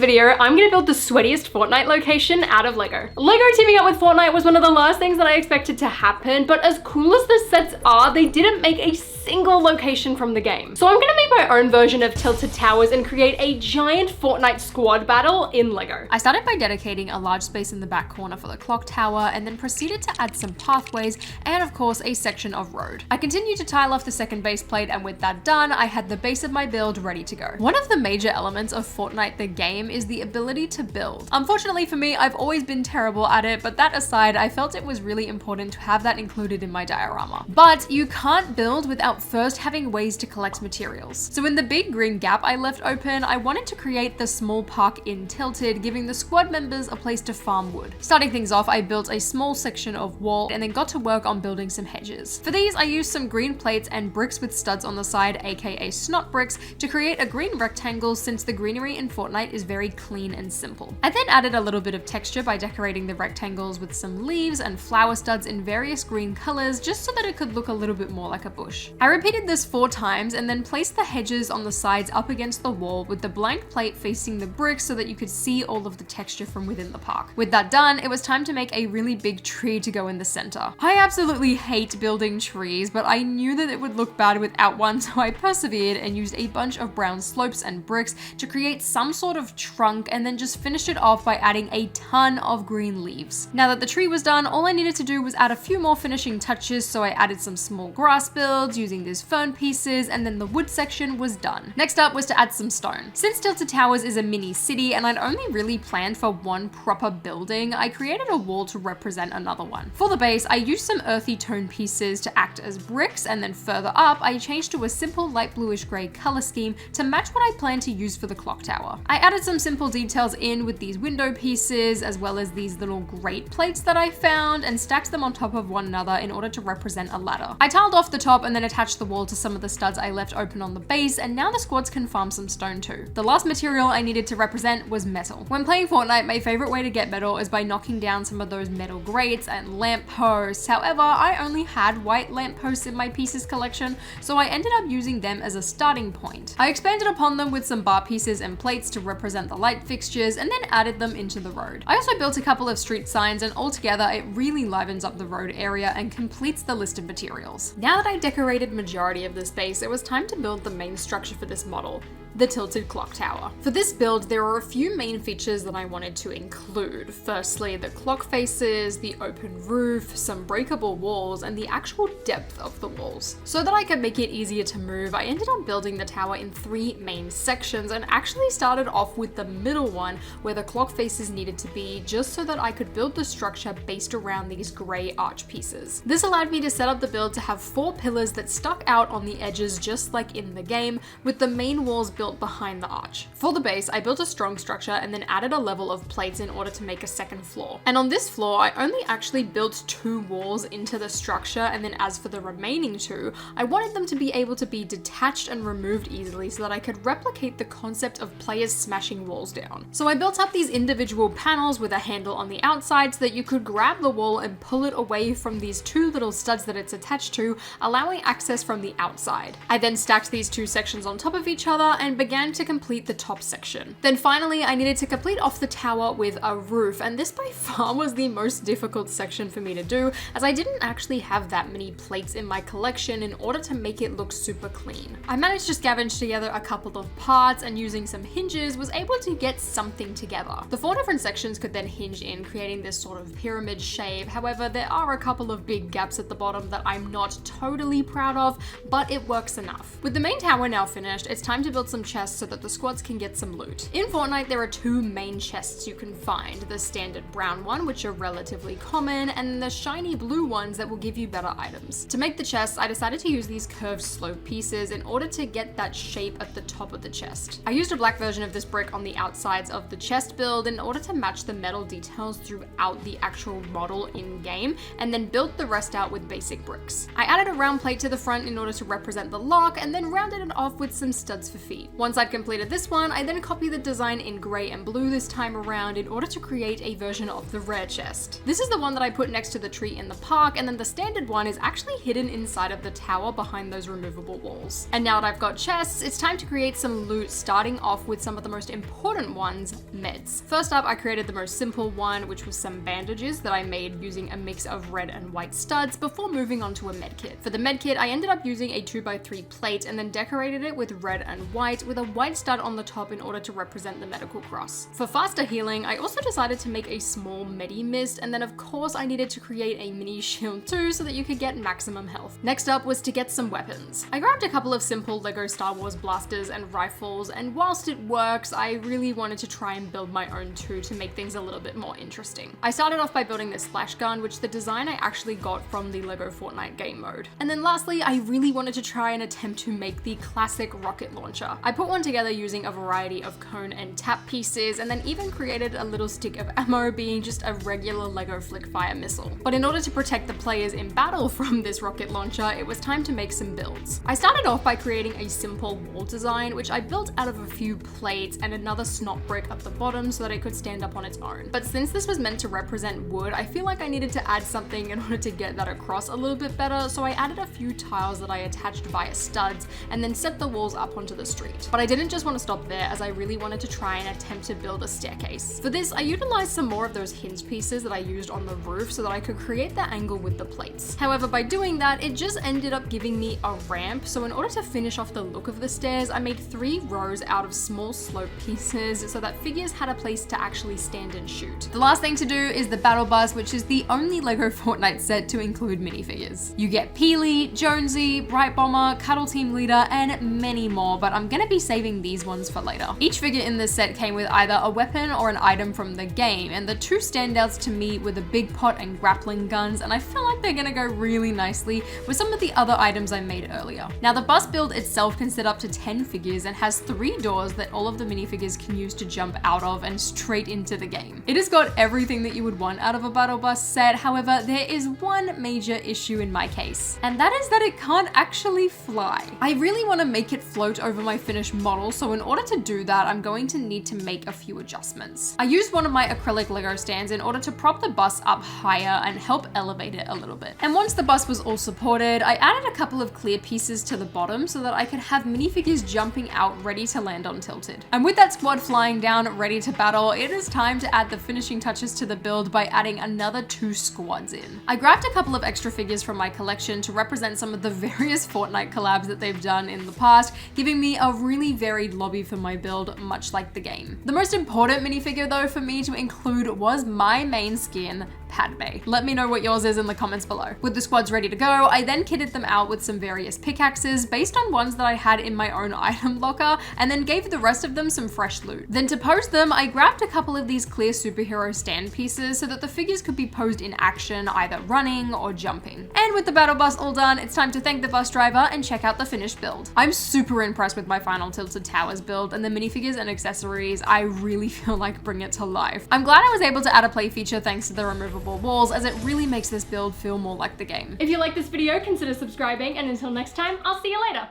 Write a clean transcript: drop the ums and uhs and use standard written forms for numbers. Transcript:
video, I'm gonna build the sweatiest Fortnite location out of LEGO. LEGO teaming up with Fortnite was one of the last things that I expected to happen, but as cool as the sets are, they didn't make a single location from the game. So I'm gonna make my own version of Tilted Towers and create a giant Fortnite squad battle in LEGO. I started by dedicating a large space in the back corner for the clock tower, and then proceeded to add some pathways and of course a section of road. I continued to tile off the second base plate, and with that done, I had the base of my build ready to go. One of the major elements of Fortnite the game is the ability to build. Unfortunately for me, I've always been terrible at it, but that aside, I felt it was really important to have that included in my diorama. But you can't build without first having ways to collect materials. So in the big green gap I left open, I wanted to create the small park in Tilted, giving the squad members a place to farm wood. Starting things off, I built a small section of wall and then got to work on building some hedges. For these, I used some green plates and bricks with studs on the side, aka snot bricks, to create a green rectangle since the greenery in Fortnite is very clean and simple. I then added a little bit of texture by decorating the rectangles with some leaves and flower studs in various green colors, just so that it could look a little bit more like a bush. I repeated this 4 times and then placed the hedges on the sides up against the wall with the blank plate facing the bricks so that you could see all of the texture from within the park. With that done, it was time to make a really big tree to go in the center. I absolutely hate building trees, but I knew that it would look bad without one, so I persevered and used a bunch of brown slopes and bricks to create some sort of trunk, and then just finished it off by adding a ton of green leaves. Now that the tree was done, all I needed to do was add a few more finishing touches, so I added some small grass builds using these fern pieces, and then the wood section was done. Next up was to add some stone. Since Tilted Towers is a mini city and I'd only really planned for one proper building, I created a wall to represent another one. For the base, I used some earthy tone pieces to act as bricks, and then further up, I changed to a simple light bluish gray color scheme to match what I planned to use for the clock tower. I added some simple details in with these window pieces, as well as these little grate plates that I found, and stacked them on top of one another in order to represent a ladder. I tiled off the top and then attached the wall to some of the studs I left open on the base, and now the squads can farm some stone too. The last material I needed to represent was metal. When playing Fortnite, my favorite way to get metal is by knocking down some of those metal grates and lampposts. However, I only had white lampposts in my pieces collection, so I ended up using them as a starting point. I expanded upon them with some bar pieces and plates to represent the light fixtures, and then added them into the road. I also built a couple of street signs, and altogether it really livens up the road area and completes the list of materials. Now that I decorated majority of the space, it was time to build the main structure for this model, the tilted clock tower. For this build, there are a few main features that I wanted to include. Firstly, the clock faces, the open roof, some breakable walls, and the actual depth of the walls. So that I could make it easier to move, I ended up building the tower in 3 main sections, and actually started off with the middle one where the clock faces needed to be, just so that I could build the structure based around these gray arch pieces. This allowed me to set up the build to have 4 pillars that stuck out on the edges just like in the game, with the main walls built behind the arch. For the base, I built a strong structure and then added a level of plates in order to make a second floor. And on this floor, I only actually built 2 walls into the structure, and then as for the remaining 2, I wanted them to be able to be detached and removed easily so that I could replicate the concept of players smashing walls down. So I built up these individual panels with a handle on the outside so that you could grab the wall and pull it away from these 2 little studs that it's attached to, allowing access from the outside. I then stacked these 2 sections on top of each other and began to complete the top section. Then finally, I needed to complete off the tower with a roof, and this by far was the most difficult section for me to do, as I didn't actually have that many plates in my collection in order to make it look super clean. I managed to scavenge together a couple of parts, and using some hinges was able to get something together. The 4 different sections could then hinge in, creating this sort of pyramid shape. However, there are a couple of big gaps at the bottom that I'm not totally proud of, but it works enough. With the main tower now finished, it's time to build some chests so that the squads can get some loot. In Fortnite, there are 2 main chests you can find, the standard brown one, which are relatively common, and the shiny blue ones that will give you better items. To make the chests, I decided to use these curved slope pieces in order to get that shape at the top of the chest. I used a black version of this brick on the outsides of the chest build in order to match the metal details throughout the actual model in-game, and then built the rest out with basic bricks. I added a round plate to the front in order to represent the lock, and then rounded it off with some studs for feet. me. Once I'd completed this one, I then copied the design in grey and blue this time around in order to create a version of the rare chest. This is the one that I put next to the tree in the park, and then the standard one is actually hidden inside of the tower behind those removable walls. And now that I've got chests, it's time to create some loot, starting off with some of the most important ones, meds. First up, I created the most simple one, which was some bandages that I made using a mix of red and white studs before moving on to a med kit. For the med kit, I ended up using a 2x3 plate and then decorated it with red and white with a white stud on the top in order to represent the medical cross. For faster healing, I also decided to make a small medi mist, and then of course I needed to create a mini shield too so that you could get maximum health. Next up was to get some weapons. I grabbed a couple of simple LEGO Star Wars blasters and rifles, and whilst it works, I really wanted to try and build my own too to make things a little bit more interesting. I started off by building this flash gun, which the design I actually got from the LEGO Fortnite game mode. And then lastly, I really wanted to try and attempt to make the classic rocket launcher. I put one together using a variety of cone and tap pieces, and then even created a little stick of ammo being just a regular LEGO flick-fire missile. But in order to protect the players in battle from this rocket launcher, it was time to make some builds. I started off by creating a simple wall design, which I built out of a few plates and another snot brick at the bottom so that it could stand up on its own. But since this was meant to represent wood, I feel like I needed to add something in order to get that across a little bit better, so I added a few tiles that I attached via studs and then set the walls up onto the street. But I didn't just want to stop there, as I really wanted to try and attempt to build a staircase. For this, I utilized some more of those hinge pieces that I used on the roof so that I could create the angle with the plates. However, by doing that, it just ended up giving me a ramp, so in order to finish off the look of the stairs, I made 3 rows out of small slope pieces so that figures had a place to actually stand and shoot. The last thing to do is the Battle Bus, which is the only LEGO Fortnite set to include minifigures. You get Peely, Jonesy, Bright Bomber, Cuddle Team Leader, and many more, but I'm gonna be saving these ones for later. Each figure in this set came with either a weapon or an item from the game, and the two standouts to me were the big pot and grappling guns, and I feel like they're gonna go really nicely with some of the other items I made earlier. Now, the bus build itself can sit up to 10 figures and has 3 doors that all of the minifigures can use to jump out of and straight into the game. It has got everything that you would want out of a Battle Bus set. However, there is one major issue in my case, and that is that it can't actually fly. I really want to make it float over my finished model, so in order to do that, I'm going to need to make a few adjustments. I used one of my acrylic LEGO stands in order to prop the bus up higher and help elevate it a little bit. And once the bus was all supported, I added a couple of clear pieces to the bottom so that I could have minifigures jumping out ready to land on tilted. And with that squad flying down ready to battle, it is time to add the finishing touches to the build by adding another 2 squads in. I grabbed a couple of extra figures from my collection to represent some of the various Fortnite collabs that they've done in the past, giving me a really varied lobby for my build, much like the game. The most important minifigure though for me to include was my main skin, Padme. Let me know what yours is in the comments below. With the squads ready to go, I then kitted them out with some various pickaxes based on ones that I had in my own item locker, and then gave the rest of them some fresh loot. Then to pose them, I grabbed a couple of these clear superhero stand pieces so that the figures could be posed in action, either running or jumping. And with the Battle Bus all done, it's time to thank the bus driver and check out the finished build. I'm super impressed with my final Tilted Towers build, and the minifigures and accessories, I really feel like bring it to life. I'm glad I was able to add a play feature thanks to the removable walls, as it really makes this build feel more like the game. If you like this video, consider subscribing, and until next time, I'll see you later.